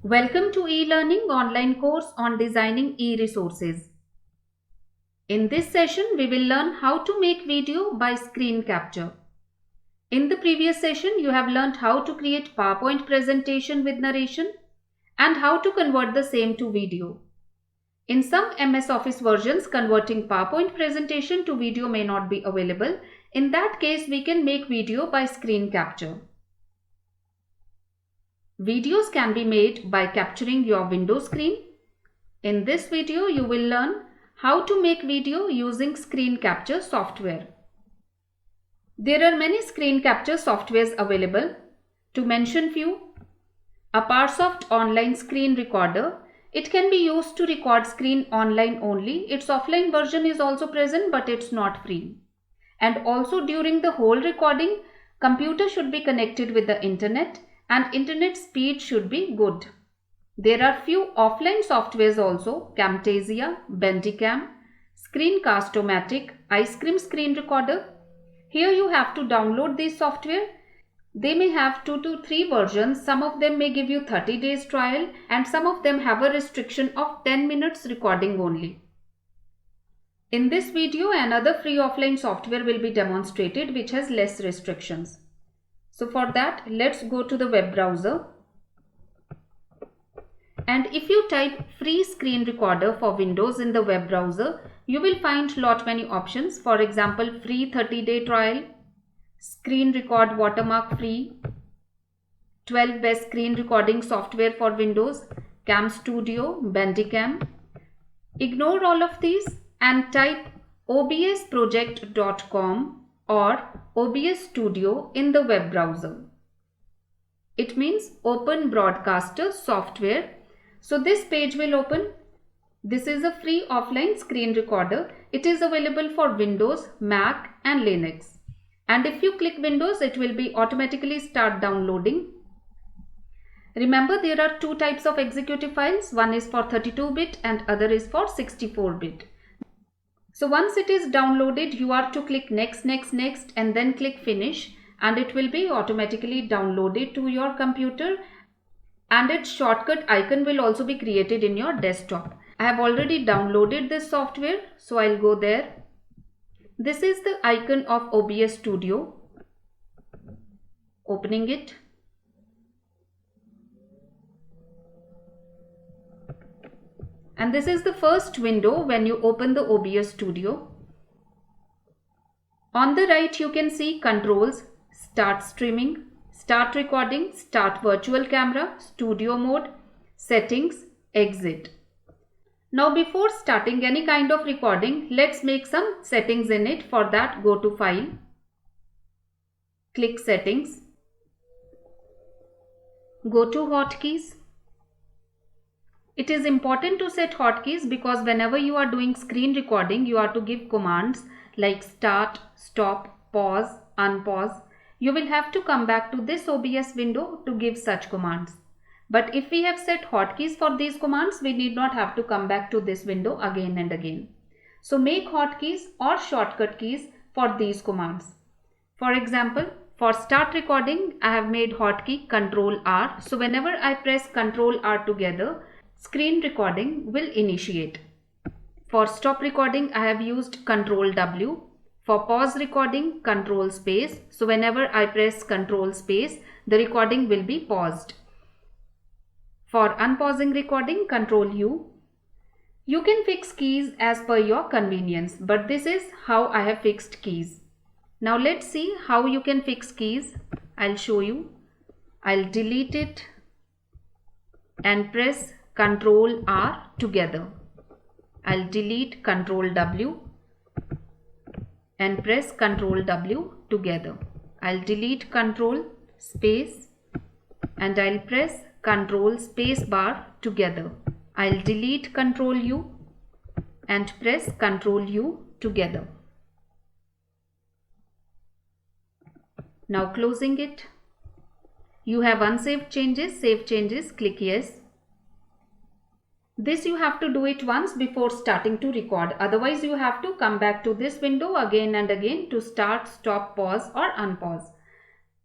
Welcome to e-learning online course on designing e-resources. In this session, we will learn how to make video by screen capture. In the previous session, you have learned how to create PowerPoint presentation with narration and how to convert the same to video. In some MS Office versions, converting PowerPoint presentation to video may not be available. In that case, we can make video by screen capture. Videos can be made by capturing your window screen. In this video, you will learn how to make video using screen capture software. There are many screen capture softwares available. To mention few, Aparsoft online screen recorder. It can be used to record screen online only. Its offline version is also present, but it's not free. And also during the whole recording, computer should be connected with the internet and internet speed should be good. There are few offline softwares also: Camtasia, Bandicam, Screencast-O-Matic, Ice Cream Screen Recorder. Here you have to download this software. They may have 2 to 3 versions. Some of them may give you 30 days trial and some of them have a restriction of 10 minutes recording only. In this video, another free offline software will be demonstrated which has less restrictions. So for that, let's go to the web browser. And if you type free screen recorder for Windows in the web browser, you will find lot many options. For example, free 30-day trial, screen record watermark free, 12 best screen recording software for Windows, Cam Studio, Bandicam. Ignore all of these and type obsproject.com or OBS Studio in the web browser. It means Open Broadcaster Software. So this page will open. This is a free offline screen recorder. It is available for Windows, Mac and Linux. And if you click Windows, it will be automatically start downloading. Remember, there are two types of executive files. One is for 32-bit and other is for 64-bit. So once it is downloaded, you are to click next and then click finish and it will be automatically downloaded to your computer and its shortcut icon will also be created in your desktop. I have already downloaded this software, so I'll go there. This is the icon of OBS Studio. Opening it. And this is the first window when you open the OBS Studio. On the right, you can see controls, start streaming, start recording, start virtual camera, studio mode, settings, exit. Now before starting any kind of recording, let's make some settings in it. For that, go to File, click Settings, go to Hotkeys. It is important to set hotkeys because whenever you are doing screen recording, you are to give commands like start, stop, pause, unpause. You will have to come back to this OBS window to give such commands. But if we have set hotkeys for these commands, we need not have to come back to this window again and again. So make hotkeys or shortcut keys for these commands. For example, for start recording, I have made hotkey Ctrl R. So whenever I press Ctrl R together, screen recording will initiate. For stop recording, I have used Ctrl W. For pause recording, Ctrl space. So whenever I press Ctrl space, the recording will be paused. For unpausing recording, Ctrl U. You can fix keys as per your convenience, but this is how I have fixed keys. Now let's see how you can fix keys. I'll show you. I'll delete it and press Ctrl R together. I'll delete Ctrl W and press Ctrl W together. I'll delete Ctrl space and I'll press Ctrl space bar together. I'll delete Ctrl U and press Ctrl U together. Now closing it. You have unsaved changes, save changes, click yes. This you have to do it once before starting to record. Otherwise, you have to come back to this window again and again to start, stop, pause or unpause.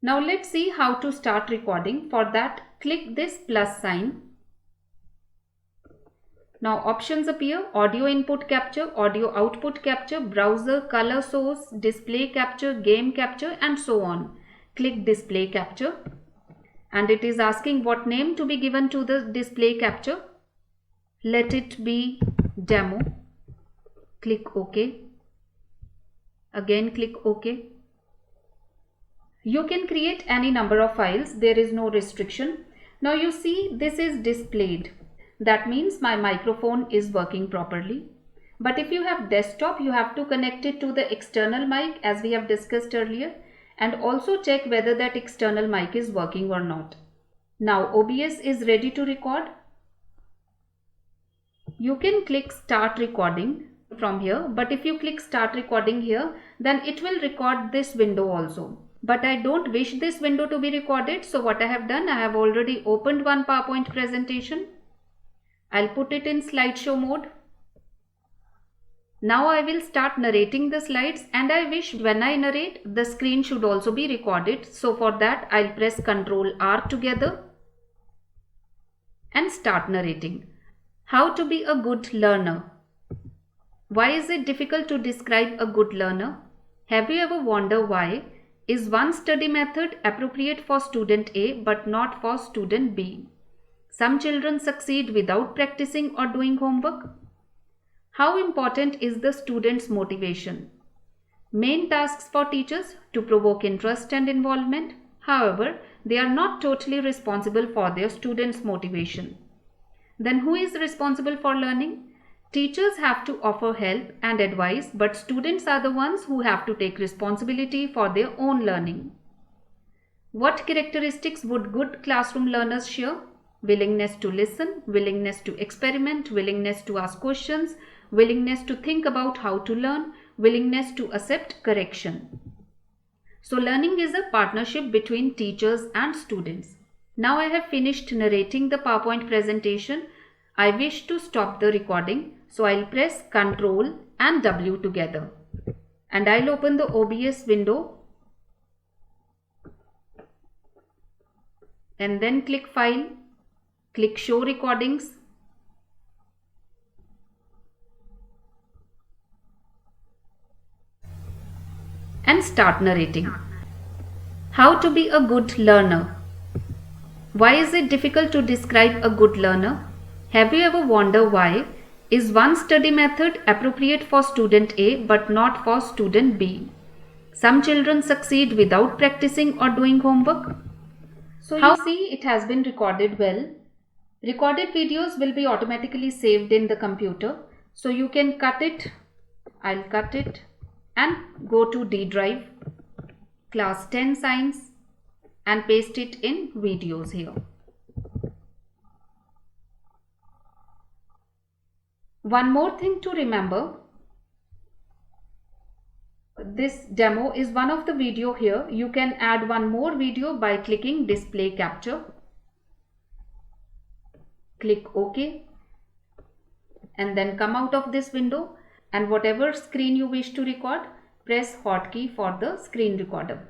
Now let's see how to start recording. For that, click this plus sign Now options appear: audio input capture, audio output capture, browser, color source, display capture, game capture, and so on. Click display capture, and it is asking what name to be given to the display capture. Let it be demo. Click OK. Again click OK. You can create any number of files. There is no restriction. Now you see this is displayed. That means my microphone is working properly. But if you have desktop, you have to connect it to the external mic as we have discussed earlier, and also check whether that external mic is working or not. Now OBS is ready to record. You can click start recording from here, but if you click start recording here, then it will record this window also. But I don't wish this window to be recorded, so what I have done, I have already opened one PowerPoint presentation. I'll put it in slideshow mode. Now I will start narrating the slides, and I wish when I narrate, the screen should also be recorded. So for that, I'll press Ctrl R together and start narrating. How to be a good learner. Why is it difficult to describe a good learner? Have you ever wondered why? Is one study method appropriate for student A but not for student B? Some children succeed without practicing or doing homework. How important is the student's motivation? Main tasks for teachers to provoke interest and involvement. However, they are not totally responsible for their students' motivation. Then who is responsible for learning? Teachers have to offer help and advice, but students are the ones who have to take responsibility for their own learning. What characteristics would good classroom learners share? Willingness to listen, willingness to experiment, willingness to ask questions, willingness to think about how to learn, willingness to accept correction. So learning is a partnership between teachers and students. Now I have finished narrating the PowerPoint presentation. I wish to stop the recording, so I'll press Ctrl and W together. And I'll open the OBS window and then click File, click Show Recordings. And start narrating. How to be a good learner. Why is it difficult to describe a good learner? Have you ever wondered why? Is one study method appropriate for student A but not for student B? Some children succeed without practicing or doing homework. So you see, it has been recorded well. Recorded videos will be automatically saved in the computer. So you can cut it. I'll cut it and go to D drive, class 10 science, and paste it in videos here. One more thing to remember, this demo is one of the video here. You can add one more video by clicking display capture. Click OK and then come out of this window, and whatever screen you wish to record, press hotkey for the screen recorder.